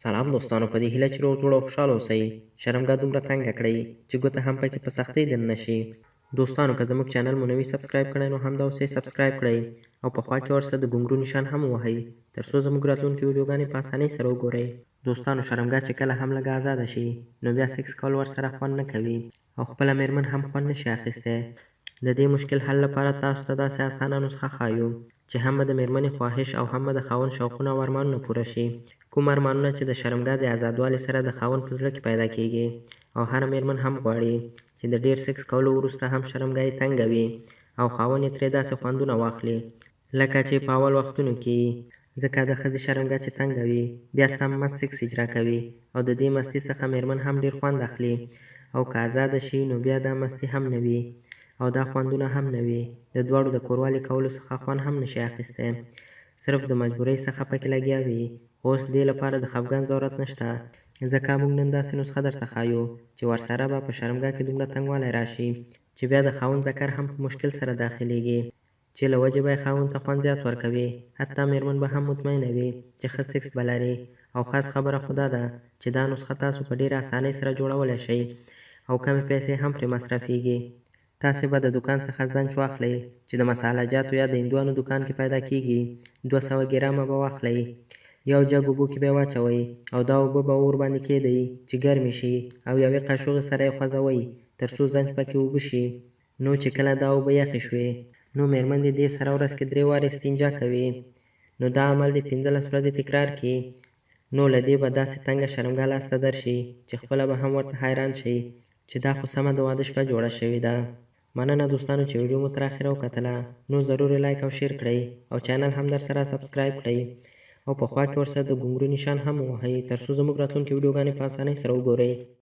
سلام دوستانو، په دې هیله چې روغ جوړ او خوشحاله اوسئ. شرمګاه دومره تنګه کړئ چې ګوته هم پکې په سختۍ دننه شي. دوستانو که زموږ چینل مو نوي سبسکرایب کړی نو همدا اوس یې سبسکرایب کړئ او په خوا کې ورسره د ګونګرو نشان هم ووهئ ترڅو زموږ راتلونکي ویډیوګانې په اسانۍ سره وګورئ. دوستانو شرمګاه چې کله هم لږه ازاده شي نو بیا سیکس کول ورسره خوند نه کوي او خپله میرمن هم خوند نشي اخیستی. د دې مشکل حل لپاره تاسو ته داسې اسانه نسخه ښایو چې هم به د میرمنې خواهش او هم به د خاوند شوقونه او ارمانونه پوره شي. کوم ارمانونه چې د شرمګاه د ازادوالي سره د خاوند په زړه کې پیدا کیږي او هره میرمن هم غواړي چې د ډیر سیکس کولو وروسته هم شرمګاه یې تنګه وي او خاوند یې ترې داسې خوندونه واخلي لکه چې په اول وختونو کې ځکه د ښځې شرمګاه چې تنګه وي بیا سم مست سیکس اجرا کوي او د دې مستي څخه میرمن هم ډیر خوند اخلي او که ازاده شي نو بیا دا مستي هم نه وي او دا خوندونه هم نه وي د دواړو د کوروالي کولو څخه خوند هم نشي اخیستی، صرف د مجبورۍ څخه پکې لګیا وي. خو اوس دې لپاره د خفګان ضرورت نشته ځکه موږ نن داسې نسخه درته ښایو چې ورسره به په شرمګاه کې دومره تنګوالی راشي چې بیا د خاوند ذکر هم په مشکل سره داخلیږي چې له وجې به یې خاوند ته خوند زیات ورکوي. حتی میرمن به هم مطمئنه وي چې ښه سیکس به لري او خاص خبره خو دا ده چې دا نسخه تاسو په ډېره اسانۍ سره جوړولی شئ او کمې پیسې هم پرې مصرفیږي. تاسې به د دوکان څخه زنچ واخلئ چې د مساله جاتو یا د هندوانو دوکان کې پیدا کیږي. 200 ګرامه به واخلئ، یو جګ اوبو کې به یې واچوئ او دا اوبه به اور باندې کیږدئ چې ګرمې شي او یوې قاشوغې سره یې خوځوئ ترڅو زنچ پکې اوبه شي. نو چې کله دا اوبه یخې شوې نو میرمن دې سره ورځ کې 3 وارې استنجا کوي. نو دا عمل دې 15 ورځې تکرار کړي. نو له دې به داسې تنګه شرمګاه لاسته درشي چې خپله به هم ورته حیران شئ چې دا خو سمه د واده شپه جوړه شوې ده. مننه دوستانو چې ویډیو مو تر اخره وکتله. نو ضرور لایک او شیر کړئ او چینل هم در سره سبسکرایب کړئ او په خوا کې ورسره د ګونګرو نشان هم ووهئ ترڅو زموږ راتلونکي ویډیوګانې په اسانۍ سره وګورئ.